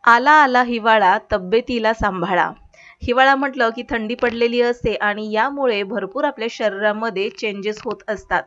आला आला हिवाळा तब्येतीला सांभाळा. हिवाळा म्हटलं की थंडी पडलेली असते आणि यामुळे भरपूर आपल्या शरीरामध्ये चेंजेस होत असतात.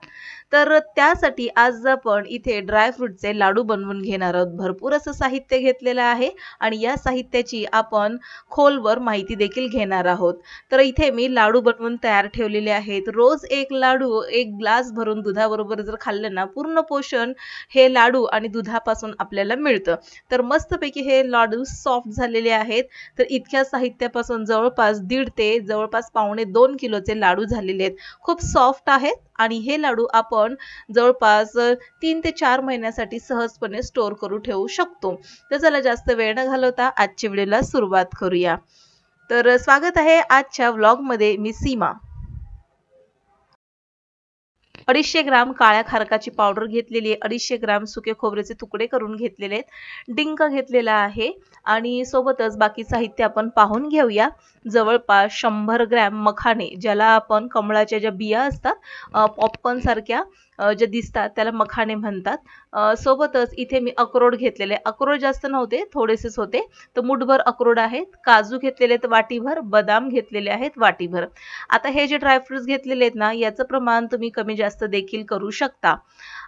तर त्यासाठी आज आपण इथे ड्रायफ्रूटचे लाडू बनवून घेणार आहोत. भरपूर असं साहित्य घेतलेलं आहे आणि या साहित्याची आपण खोलवर माहिती देखील घेणार आहोत. तर इथे मी लाडू बनवून तयार ठेवलेले आहेत. रोज एक लाडू एक ग्लास भरून दुधाबरोबर जर खाल्लं ना, पूर्ण पोषण हे लाडू आणि दुधापासून आपल्याला मिळतं. तर मस्तपैकी हे लाडू सॉफ्ट झालेले आहेत. तर इतक्या साहित्यापासून जवळपास 1.5 ते जवळपास 1.25 किलोचे लाडू झालेले आहेत. खूप सॉफ्ट आहेत आणि हे लाडू आपण जवळपास 3 ते 4 महिन्यासाठी सहजपणे स्टोअर करून ठेवू शकतो. तर चला जास्त वेळ न घालवता आजच्या व्हिडिओला सुरुवात करूया. तर स्वागत आहे आजच्या व्लॉगमध्ये. मी सीमा. 250 ग्राम काळ्या खारकाची पावडर घेतलेली आहे. 250 ग्राम सुके खोबऱ्याचे तुकडे करून घेतलेले आहेत. डिंक घेतलेला आहे आणि सोबतच बाकी साहित्य आपण पाहून घेऊया. जवळपास 100 ग्रॅम मखाणे, ज्याला आपण कमळाच्या ज्या बिया असतात पॉपकॉर्न सारख्या जे दिसतात त्याला मखाणे म्हणतात. सोबतच इथे मी अक्रोड घेतलेले. अक्रोड जास्त नव्हते, थोडेसेच होते. तर मुठभर अक्रोड आहेत. काजू घेतलेले आहेत वाटीभर. बदाम घेतलेले आहेत वाटीभर. आता हे जे ड्रायफ्रुट्स घेतलेले आहेत ना, याचं प्रमाण तुम्ही कमी जास्त देखील करू शकता.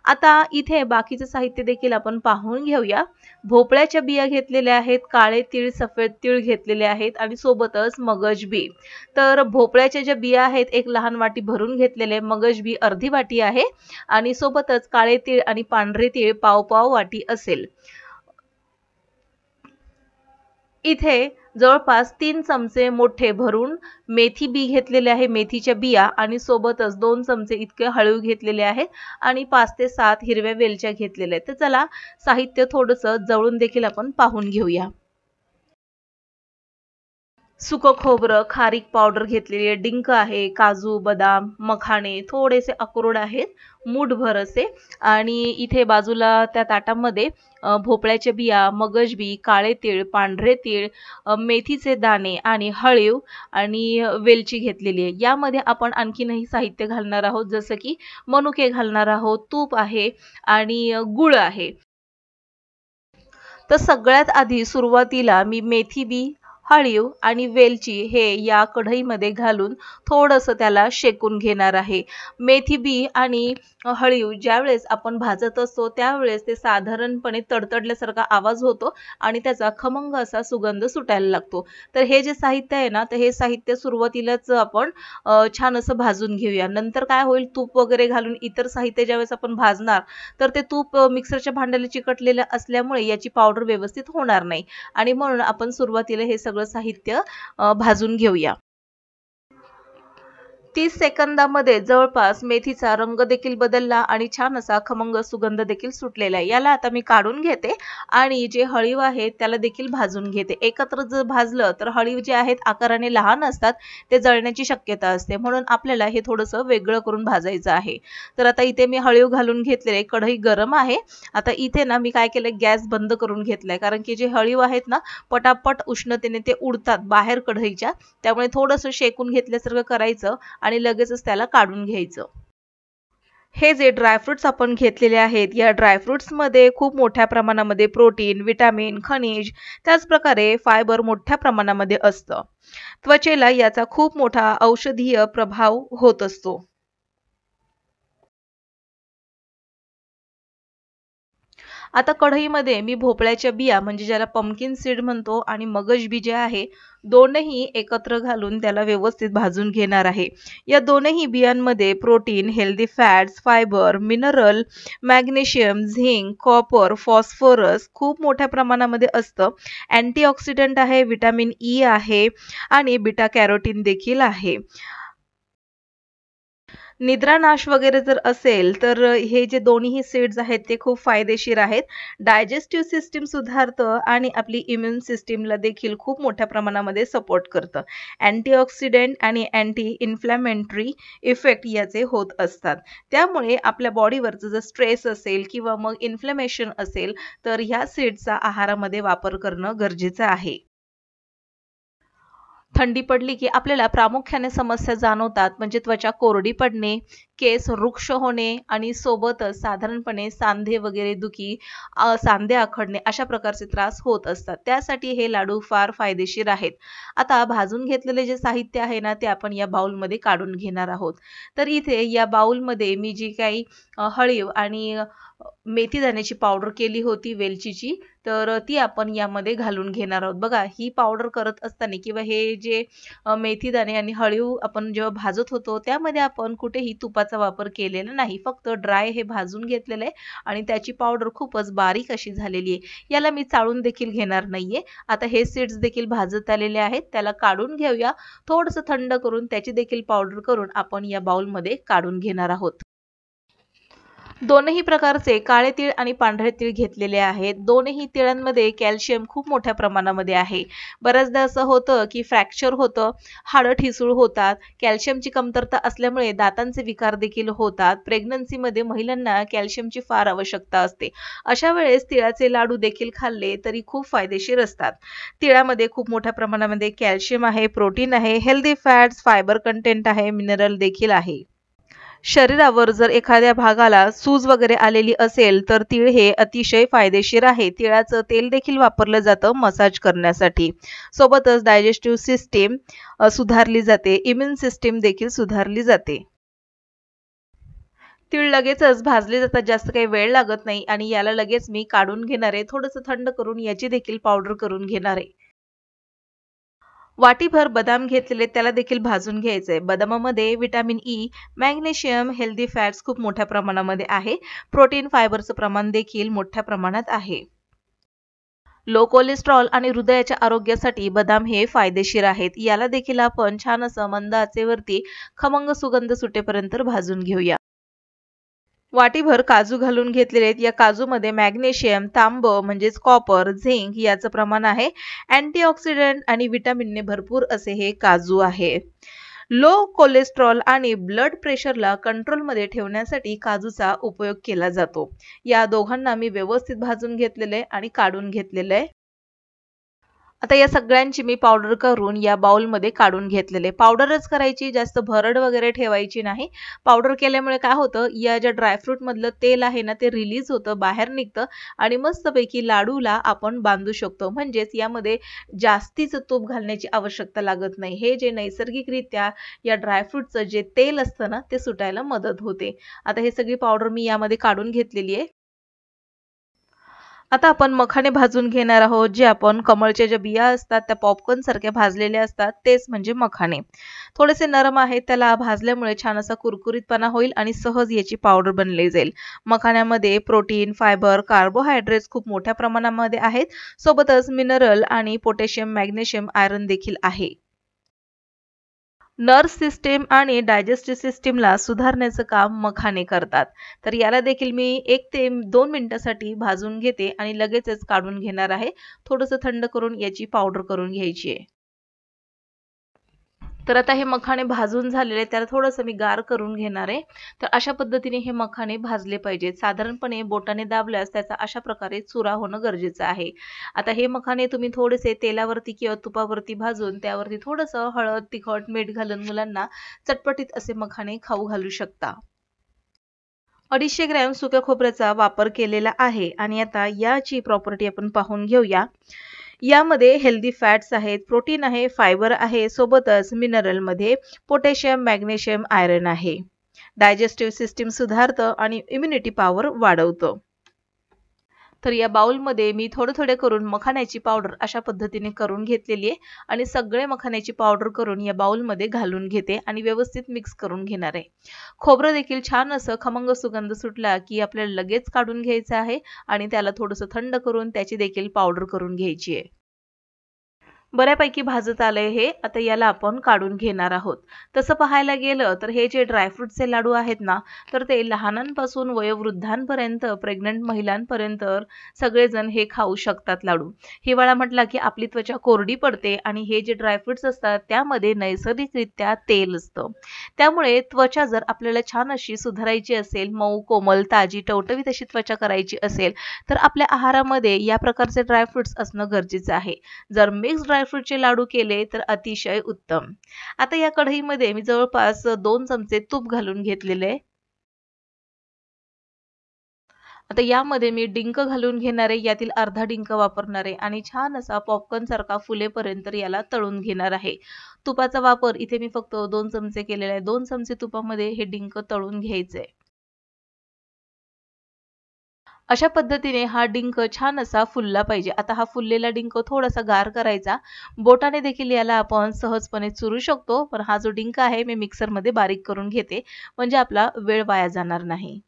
आता इथे बाकीचे साहित्य देखील आपण पाहून घेऊया. भोपळ्याच्या बिया घेतलेल्या आहेत. काळे तीळ, सफेद तीळ घेतलेले आहेत आणि सोबतच मगज बी. तर भोपळ्याच्या ज्या बिया आहेत एक लहान वाटी भरून घेतलेले. मगज बी अर्धी वाटी आहे आणि सोबतच काळे तीळ आणि पांढरे तीळ पाव वाटी असेल. इथे जवळपास 3 चमचे मोठे भरून मेथी बी घेतलेले आहे, मेथीच्या बिया, आणि सोबतच 2 चमचे इतके हळीव घेतलेले आहेत आणि 5 ते 7 हिरव्या वेलच्या घेतलेल्या आहेत. तर चला साहित्य थोडंसं जवळून देखील आपण पाहून घेऊया. सुकं खोबरं, खारीक पावडर घेतलेली आहे, डिंक आहे, काजू, बदाम, मखाणे, थोडेसे अक्रोड आहेत, मूठभर असे. आणि इथे बाजूला त्या ताटामध्ये भोपळ्याच्या बिया, मगज बी, काळे तीळ, पांढरे तीळ, मेथीचे दाणे आणि हळीव आणि वेलची घेतलेली आहे. यामध्ये आपण आणखीनही साहित्य घालणार आहोत, जसं की मनुके घालणार आहोत, तूप आहे आणि गुळ आहे. तर सगळ्यात आधी सुरुवातीला मी मेथी बी, हळीव आणि वेलची हे या कढईमध्ये घालून थोडंसं त्याला शेकून घेणार आहे. मेथी बी आणि हळीव ज्यावेळेस आपण भाजत असतो त्यावेळेस ते साधारणपणे तडतडल्यासारखा आवाज होतो आणि त्याचा खमंग असा सुगंध सुटायला लागतो. तर हे जे साहित्य आहे ना, तर हे साहित्य सुरुवातीलाच आपण छान असं भाजून घेऊया. नंतर काय होईल, तूप वगैरे घालून इतर साहित्य ज्यावेळेस आपण भाजणार तर ते तूप मिक्सरच्या भांड्याला चिकटलेलं असल्यामुळे याची पावडर व्यवस्थित होणार नाही आणि म्हणून आपण सुरुवातीला हे सगळं साहित्य भाजून घेऊया. 30 सेकंदामध्ये जवळपास मेथीचा रंग देखील बदलला आणि छान असा खमंग सुगंध देखील सुटलेला आहे. याला आता मी काढून घेते आणि जे हळीव आहे त्याला देखील भाजून घेते. एकत्र जर भाजलं तर हळीव जे आहेत आकाराने लहान असतात, ते जळण्याची शक्यता असते, म्हणून आपल्याला हे थोडंसं वेगळं करून भाजायचं आहे. तर आता इथे मी हळीव घालून घेतलेले. कढई गरम आहे. आता इथे ना मी काय केलं, गॅस बंद करून घेतलाय, कारण की जे हळीव आहेत ना पटापट उष्णतेने ते उडतात बाहेर कढईच्या, त्यामुळे थोडंसं शेकून घेतल्यासारखं करायचं आणि लगेचच त्याला काढून घ्यायचं. हे जे ड्रायफ्रुट्स आपण घेतलेले आहेत, या ड्रायफ्रुट्समध्ये खूप मोठ्या प्रमाणामध्ये प्रोटीन, विटामिन, खनिज, त्याचप्रकारे फायबर मोठ्या प्रमाणामध्ये असतं. त्वचेला याचा खूप मोठा औषधीय प्रभाव होत असतो. आता कढईमध्ये मी भोपळ्याच्या बिया म्हणजे ज्याला पंपकिन सीड म्हणतो आणि मगज बी जे आहे, दोनही एकत्र घालून त्याला व्यवस्थित भाजून घेणार आहे. या दोनही बियांमध्ये protein, healthy fats, fibre, mineral, magnesium, zinc, copper, phosphorus खूप मोठ्या प्रमाणामध्ये असतं. अँटीऑक्सिडंट आहे, विटामिन ई आहे आणि बीटा कॅरोटीन देखील आहे. निद्रानाश वगैरे जर असेल तर हे जे दोन्ही सीड्स आहेत ते खूप फायदेशीर आहेत. डायजेस्टिव्ह सिस्टीम सुधारतं आणि आपली इम्युन सिस्टीमला देखील खूप मोठ्या प्रमाणामध्ये सपोर्ट करतं. अँटीऑक्सिडंट आणि अँटी इन्फ्लॅमेटरी इफेक्ट याचे होत असतात. त्यामुळे आपल्या बॉडीवरचं जर स्ट्रेस असेल किंवा मग इन्फ्लॅमेशन असेल तर ह्या सीड्सचा आहारामध्ये वापर करणं गरजेचं आहे. थंडी पडली की आपल्याला प्रामुख्याने समस्या जाणवतात, म्हणजे त्वचा कोरडी पडणे केस रुक्ष होणे आणि सोबतच साधारणपणे सांधे वगैरे दुखी, सांधे आखडणे अशा प्रकारचे त्रास होत असतात. त्यासाठी हे लाडू फार फायदेशीर आहेत. आता भाजून घेतलेले जे साहित्य आहे ना ते आपण या बाउलमध्ये काढून घेणार आहोत. तर इथे या बाउलमध्ये मी जी काही हळीव आणि मेथी दाण्याची पावडर केली होती वेलचीची, तर ती आपण यामध्ये घालून घेणार आहोत. बघा, ही पावडर करत असताना किंवा हे जे मेथी दाणे आणि हळीव आपण जेव्हा भाजत होतो त्यामध्ये आपण कुठेही तुपाचा वापर केलेला नाही. फक्त ड्राय हे भाजून घेतलेलं आहे आणि त्याची पावडर खूपच बारीक अशी झालेली आहे. याला मी चाळून देखील घेणार नाहीये. आता हे सीड्स देखील भाजत आलेले आहेत, त्याला काढून घेऊया. थोडंसं थंड करून त्याची देखील पावडर करून आपण या बाउलमध्ये काढून घेणार आहोत. दोनही प्रकारचे काळे तीळ आणि पांढरे तीळ घेतलेले आहेत. दोनही तिळांमध्ये कॅल्शियम खूप मोठ्या प्रमाणामध्ये आहे. बऱ्याचदा असं होतं की फ्रॅक्चर होतं, हाडं ठिसूळ होतात, कॅल्शियमची कमतरता असल्यामुळे दातांचे विकार देखील होतात. प्रेग्नन्सीमध्ये महिलांना कॅल्शियमची फार आवश्यकता असते. अशा वेळेस तिळाचे लाडू देखील खाल्ले तरी खूप फायदेशीर असतात. तिळामध्ये खूप मोठ्या प्रमाणामध्ये कॅल्शियम आहे, प्रोटीन आहे, हेल्दी फॅट्स, फायबर कंटेंट आहे, मिनरल देखील आहे. शरीरावर जर एखाद्या भागाला सूज वगैरे आलेली असेल तर तीळ हे अतिशय फायदेशीर आहे. तिळाचं तेल देखील वापरलं जातं मसाज करण्यासाठी. सोबतच डायजेस्टिव्ह सिस्टीम सुधारली जाते, इम्युन सिस्टीम देखील सुधारली जाते. तीळ लगेचच भाजले जातात, जास्त काही वेळ लागत नाही आणि याला लगेच मी काढून घेणार आहे. थोडंसं थंड करून याची देखील पावडर करून घेणार आहे. वाटीभर बदाम घेतलेले त्याला देखील भाजून घ्यायचंय. बदामामध्ये vitamin E, magnesium, healthy fats खूप मोठ्या प्रमाणामध्ये आहे. प्रोटीन, फायबरचं प्रमाण देखील मोठ्या प्रमाणात आहे. लो कोलेस्ट्रॉल आणि हृदयाच्या आरोग्यासाठी बदाम हे फायदेशीर आहेत. याला देखील आपण छान असं मंद आचेवरती खमंग सुगंध सुटेपर्यंत भाजून घेऊया. वाटीभर काजू घालून घेतलेले आहेत. या काजूमध्ये मॅग्नेशियम, तांब म्हणजेच कॉपर, झिंक याचं प्रमाण आहे. अँटीऑक्सिडंट आणि विटामिनने भरपूर असे हे काजू आहे. लो कोलेस्ट्रॉल आणि ब्लड प्रेशरला कंट्रोलमध्ये ठेवण्यासाठी काजूचा उपयोग केला जातो. या दोघांना मी व्यवस्थित भाजून घेतलेले आणि काढून घेतलेले आहे. आता या सगळ्यांची मी पावडर करून या बाउलमध्ये काढून घेतलेले. पावडरच करायची, जास्त भरड वगैरे ठेवायची नाही. पावडर केल्यामुळे काय होतं, या ज्या ड्रायफ्रूट मधलं तेल आहे ना ते रिलीज होतं, बाहेर निघतं आणि मस्तपैकी लाडूला आपण बांधू शकतो. म्हणजेच यामध्ये जास्तीचं तूप घालण्याची आवश्यकता लागत नाही. हे जे नैसर्गिकरित्या या ड्रायफ्रूटचं जे तेल असतं ना ते सुटायला मदत होते. आता हे सगळी पावडर मी यामध्ये काढून घेतलेली आहे. आता आपण मखाणे भाजून घेणार आहोत. जे आपण कमळच्या ज्या बिया असतात त्या पॉपकॉर्न सारख्या भाजलेल्या असतात तेच म्हणजे मखाणे. थोडेसे नरम आहेत, त्याला भाजल्यामुळे छान असा कुरकुरीतपणा होईल आणि सहज याची पावडर बनली जाईल. मखाण्यामध्ये प्रोटीन, फायबर, कार्बोहायड्रेट्स खूप मोठ्या प्रमाणामध्ये आहेत. सोबतच मिनरल आणि पोटॅशियम, मॅग्नेशियम, आयर्न देखील आहे. नर्व्ह सिस्टीम आणि डायजेस्टिव्ह सिस्टीमला सुधारण्याचं काम मखाणे करतात. तर याला देखील मी 1 ते 2 मिनिटासाठी भाजून घेते आणि लगेचच काढून घेणार आहे. थोडंसं थंड करून याची पावडर करून घ्यायची आहे. तर आता हे मखाणे भाजून झालेले त्याला थोडंसं मी गार करून घेणार आहे. तर अशा पद्धतीने हे मखाणे भाजले पाहिजेत. साधारणपणे बोटाने दाबल्यास त्याचा अशा प्रकारे चुरा होणं गरजेचं आहे. आता हे मखाणे तुम्ही थोडेसे तेलावरती किंवा तुपावरती भाजून त्यावरती थोडंसं हळद, तिखट, मीठ घालून मुलांना चटपटीत असे मखाणे खाऊ घालू शकता. 250 ग्रॅम सुक्या खोबऱ्याचा वापर केलेला आहे आणि आता याची प्रॉपर्टी आपण पाहून घेऊया. यामध्ये हेल्दी फॅट्स आहेत, प्रोटीन आहे, फायबर आहे, सोबतच मिनरलमध्ये पोटॅशियम, मॅग्नेशियम, आयर्न आहे. डायजेस्टिव्ह सिस्टीम सुधारतं आणि इम्युनिटी पॉवर वाढवतं. तर या बाउलमध्ये मी थोडे करून मखाण्याची पावडर अशा पद्धतीने करून घेतलेली आहे आणि सगळे मखाण्याची पावडर करून या बाउलमध्ये घालून घेते आणि व्यवस्थित मिक्स करून घेणार आहे. खोबरं देखील छान असं खमंग सुगंध सुटला की आपल्याला लगेच काढून घ्यायचं आहे आणि त्याला थोडंसं थंड करून त्याची देखील पावडर करून घ्यायची आहे. बऱ्यापैकी भाजत आलंय हे. आता याला आपण काढून घेणार आहोत. तसं पाहायला गेलं तर हे जे ड्रायफ्रूटचे लाडू आहेत ना तर ते लहानांपासून वयोवृद्धांपर्यंत, प्रेग्नंट महिलांपर्यंत सगळेजण हे खाऊ शकतात लाडू. हिवाळा म्हटला की आपली त्वचा कोरडी पडते आणि हे जे ड्रायफ्रुट्स असतात त्यामध्ये नैसर्गिकरित्या तेल असतं. त्यामुळे त्वचा जर आपल्याला छान अशी सुधारायची असेल, मऊ, कोमल, ताजी, टवटवीत अशी त्वचा करायची असेल तर आपल्या आहारामध्ये या प्रकारचे ड्रायफ्रुट्स असणं गरजेचं आहे. जर मिक्स ड्रायफ्रूटचे लाडू केले तर अतिशय उत्तम. आता या कढईमध्ये मी जवळपास 2 चमचे तूप घालून घेतलेले आहे. आता यामध्ये मी डिंक घालून घेणार आहे. यातील अर्धा डिंक वापरणार आहे आणि छान असा पॉपकॉर्न सारखा फुलेपर्यंत याला तळून घेणार आहे. तुपाचा वापर इथे मी फक्त 2 चमचे केलेला आहे. 2 चमचे तुपामध्ये हे डिंक तळून घ्यायचे. अशा पद्धतीने हा डिंक छान असा फुलला पाहिजे. आता हा फुललेला डिंक थोडासा गार करायचा. बोटाने देखील याला आपण सहजपणे चुरू शकतो. पण हा जो डिंक आहे मी मिक्सरमध्ये बारीक करून घेते म्हणजे आपला वेळ वाया जाणार नाही.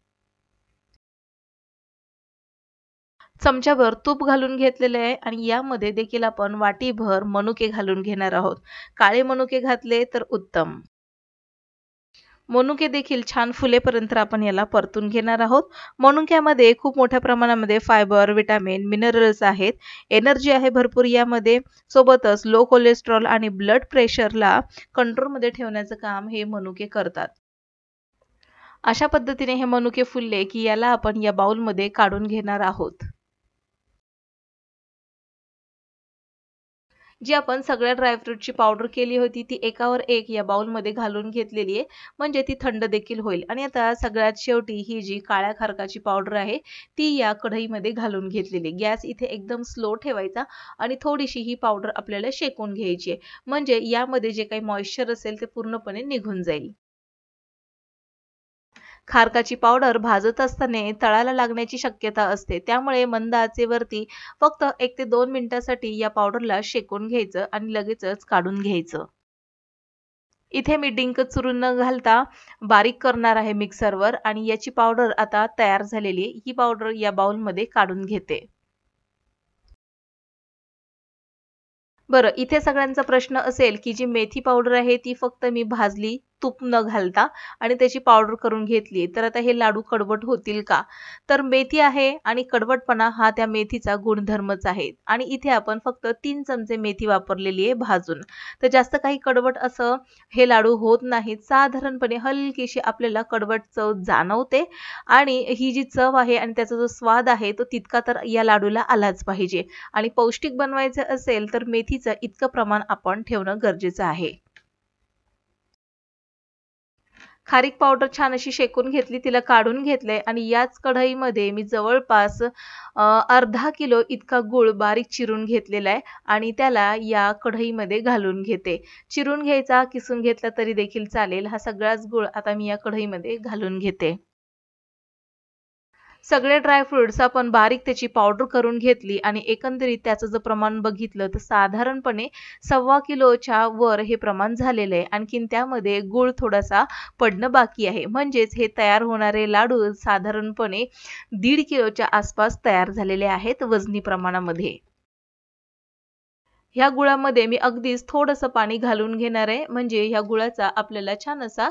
चमच्याभर तूप घालून घेतलेले आहे आणि यामध्ये देखील आपण वाटीभर मनुके घालून घेणार आहोत. काळे मनुके घातले तर उत्तम. मनुके देखील छान फुलेपर्यंत आपण याला परतून घेणार आहोत. मनुक्यामध्ये खूप मोठ्या प्रमाणामध्ये फायबर, विटामिन, मिनरल्स आहेत. एनर्जी आहे भरपूर यामध्ये. सोबतच लो कोलेस्टेरॉल आणि ब्लड प्रेशरला कंट्रोलमध्ये ठेवण्याचं काम हे मनुके करतात. अशा पद्धतीने हे मनुके फुलले की याला आपण या बाउलमध्ये काढून घेणार आहोत. जी आपण सगळ्या ड्रायफ्रूटची पावडर केली होती ती एकावर एक या बाउलमध्ये घालून घेतलेली आहे. म्हणजे ती थंड देखील होईल. आणि आता सगळ्यात शेवटी ही जी काळ्या खारकाची पावडर आहे ती या कढईमध्ये घालून घेतलेली. गॅस इथे एकदम स्लो ठेवायचा आणि थोडीशी ही पावडर आपल्याला शेकून घ्यायची आहे. म्हणजे यामध्ये जे काही मॉइश्चर असेल ते पूर्णपणे निघून जाईल. खारकाची पावडर भाजत असताना तळाला लागण्याची शक्यता असते. त्यामुळे मंद आचेवरती फक्त 1 ते 2 मिनिटासाठी या पावडरला शेकून घ्यायचं आणि लगेचच काढून घ्यायचं. इथे मी डिंक चुरून न घालता बारीक करणार आहे मिक्सरवर आणि याची पावडर आता तयार झालेली आहे. ही पावडर या बाउलमध्ये काढून घेते. बरं, इथे सगळ्यांचा प्रश्न असेल, की जी मेथी पावडर आहे ती फक्त मी भाजली, तूप न घालता आणि त्याची पावडर करून घेतली. तर आता हे लाडू कडवट होतील का? तर मेथी आहे आणि कडवटपणा हा त्या मेथीचा गुणधर्मच आहे. आणि इथे आपण फक्त 3 चमचे मेथी वापरलेली आहे भाजून. तर जास्त काही कडवट असं हे लाडू होत नाहीत. साधारणपणे हलकीशी आपल्याला कडवट चव जाणवते आणि ही जी चव आहे आणि त्याचा जो स्वाद आहे तो तितका तर या लाडूला आलाच पाहिजे. आणि पौष्टिक बनवायचं असेल तर मेथीचं इतकं प्रमाण आपण ठेवणं गरजेचं आहे. खारीक पावडर छान अशी शेकून घेतली, तिला काढून घेतलंय आणि याच कढईमध्ये मी जवळपास अर्धा किलो इतका गूळ बारीक चिरून घेतलेला आहे आणि त्याला या कढईमध्ये घालून घेते. चिरून घ्यायचा, किसून घेतला तरी देखील चालेल. हा सगळाच गूळ आता मी या कढईमध्ये घालून घेते. सगळे ड्रायफ्रुट्स आपण बारीक त्याची पावडर करून घेतली आणि एकंदरीत त्याचं जर प्रमाण बघितलं तर साधारणपणे 1.25 किलोच्या वर हे प्रमाण झालेलं आहे. आणखीन त्यामध्ये गूळ थोडासा पडणं बाकी आहे. म्हणजेच हे तयार होणारे लाडू साधारणपणे 1.5 किलोच्या आसपास तयार झालेले आहेत वजनी प्रमाणामध्ये. ह्या गुळामध्ये मी अगदीच थोडंसं पाणी घालून घेणार आहे म्हणजे ह्या गुळाचा आपल्याला छान असा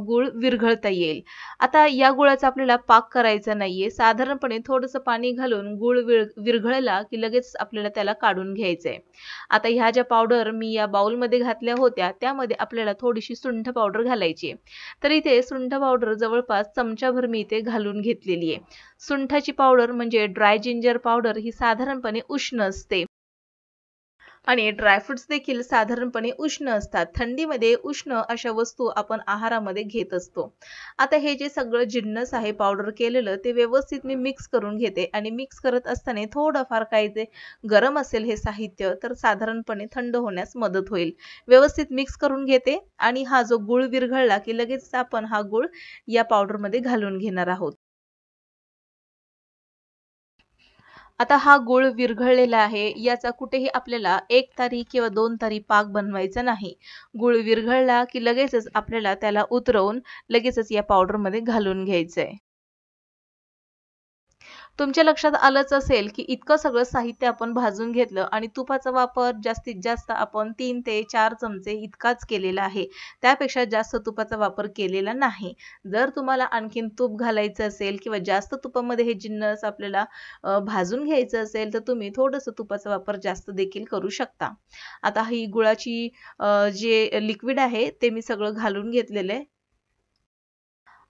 गूळ विरघळता येईल. आता या गुळाचा आपल्याला पाक करायचा नाहीये. साधारणपणे थोडंसं पाणी घालून गूळ विरघळला की लगेच आपल्याला त्याला काढून घ्यायचंय. आता ह्या ज्या पावडर मी या बाउलमध्ये घातल्या होत्या त्यामध्ये आपल्याला थोडीशी सुंठ पावडर घालायची आहे. तर इथे सुंठ पावडर जवळपास चमचाभर मी इथे घालून घेतलेली आहे. सुंठाची पावडर म्हणजे ड्राय जिंजर पावडर ही साधारणपणे उष्ण असते. आणि ड्रायफ्रुट्स देखील साधारणपणे उष्ण असतात. थंडीमध्ये उष्ण अशा वस्तू आपण आहारामध्ये घेत असतो. आता हे जे सगळं जिन्नस आहे पावडर केलेलं ते व्यवस्थित मी मिक्स करून घेते आणि मिक्स करत असताना थोडंफार काही ते गरम असेल हे साहित्य तर साधारणपणे थंड होण्यास मदत होईल. व्यवस्थित मिक्स करून घेते आणि हा जो गूळ विरघळला की लगेच आपण हा गूळ या पावडरमध्ये घालून घेणार आहोत. आता हा गूळ विरघळलेला आहे. याचा कुठेही आपल्याला 1 तारी किंवा 2 तारी पाक बनवायचा नाही. गूळ विरघळला की लगेचच आपल्याला त्याला उतरवून लगेचच या पावडरमध्ये घालून घ्यायचंय. तुमच्या लक्षात आलंच असेल की इतकं सगळं साहित्य आपण भाजून घेतलं आणि तुपाचा वापर जास्तीत जास्त आपण 3 ते 4 चमचे इतकाच केलेला आहे. त्यापेक्षा जास्त तुपाचा वापर केलेला नाही. जर तुम्हाला आणखीन तूप घालायचं असेल किंवा जास्त तुपामध्ये हे जिन्नस आपल्याला भाजून घ्यायचं असेल तर तुम्ही थोडंसं तुपाचा वापर जास्त देखील करू शकता. आता ही गुळाची जे लिक्विड आहे ते मी सगळं घालून घेतलेलं आहे.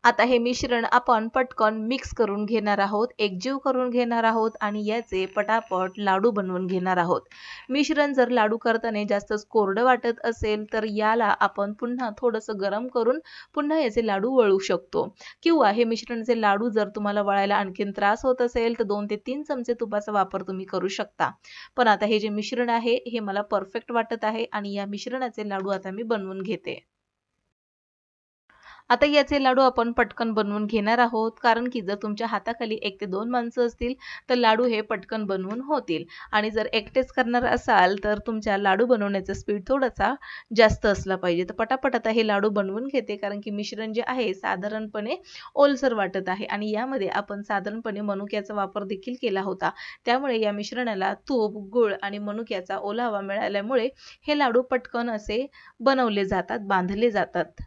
आता हे मिश्रण आपण पटकन मिक्स करून घेणार आहोत, एकजीव करून घेणार आहोत आणि याचे पटापट लाडू बनवून घेणार आहोत। मिश्रण जर लाडू करताना जास्तच कोरडं वाटत असेल तर याला आपण पुन्हा थोडंसं गरम करून पुन्हा याचे लाडू वळू शकतो, किंवा हे मिश्रणचे लाडू जर तुम्हाला वळायला आणखीन त्रास होत असेल तर 2 ते 3 चमचे तुपाचा वापर तुम्ही करू शकता। पण आता हे जे मिश्रण आहे हे मला परफेक्ट वाटत आहे आणि या मिश्रणाचे लाडू आता मी बनवून घेते। आता याचे लाडू आपण पटकन बनवून घेणार आहोत, कारण की जर तुमच्या हाताखाली 1 ते 2 माणसं असतील तर लाडू हे पटकन बनवून होतील आणि जर एकटेच करणार असाल तर तुमच्या लाडू बनवण्याचा स्पीड थोडासा जास्त असला पाहिजे। तर पटापट आता हे लाडू बनवून घेते, कारण की मिश्रण जे आहे साधारणपणे ओलसर वाटत आहे आणि यामध्ये आपण साधारणपणे मनुक्याचा वापर देखील केला होता, त्यामुळे या मिश्रणाला तूप, गूळ आणि मनुक्याचा ओलावा मिळाल्यामुळे हे लाडू पटकन असे बनवले जातात, बांधले जातात।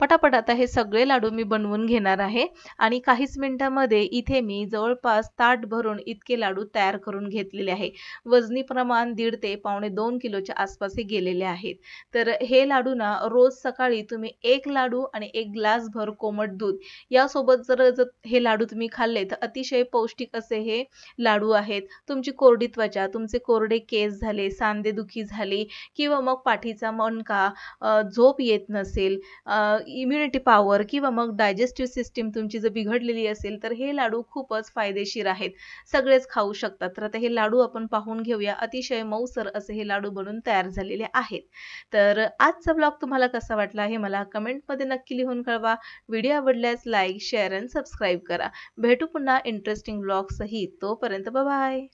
पटापट आता हे सगळे लाडू मी बनवून घेणार आहे आणि काहीच मिनिटांमध्ये इथे मी जवळपास ताट भरून इतके लाडू तयार करून घेतलेले आहे। वजनी प्रमाण 1.5 ते पावणे 2 किलोच्या आसपास हे गेलेले आहेत। तर हे लाडू ना रोज सकाळी तुम्ही 1 लाडू आणि 1 ग्लास भर कोमट दूध यासोबत जर हे लाडू तुम्ही खाल्ले तर अतिशय पौष्टिक असे हे लाडू आहेत। तुमची कोरडी त्वचा, तुमचे कोरडे केस झाले, सांधेदुखी झाली किंवा मग पाठीचा मणका, झोप येत नसेल, इम्युनिटी पॉवर किंवा मग डायजेस्टिव्ह सिस्टीम तुमची जर बिघडलेली असेल तर हे लाडू खूपच फायदेशीर आहेत, सगळेच खाऊ शकतात। तर आता हे लाडू आपण पाहून घेऊया। अतिशय मऊसर असे हे लाडू बनून तयार झालेले आहेत। तर आजचा ब्लॉग तुम्हाला कसा वाटला हे मला कमेंटमध्ये नक्की लिहून कळवा। व्हिडिओ आवडल्यास लाईक, शेअर आणि सबस्क्राईब करा। भेटू पुन्हा इंटरेस्टिंग ब्लॉग सहित, तोपर्यंत बाय बाय।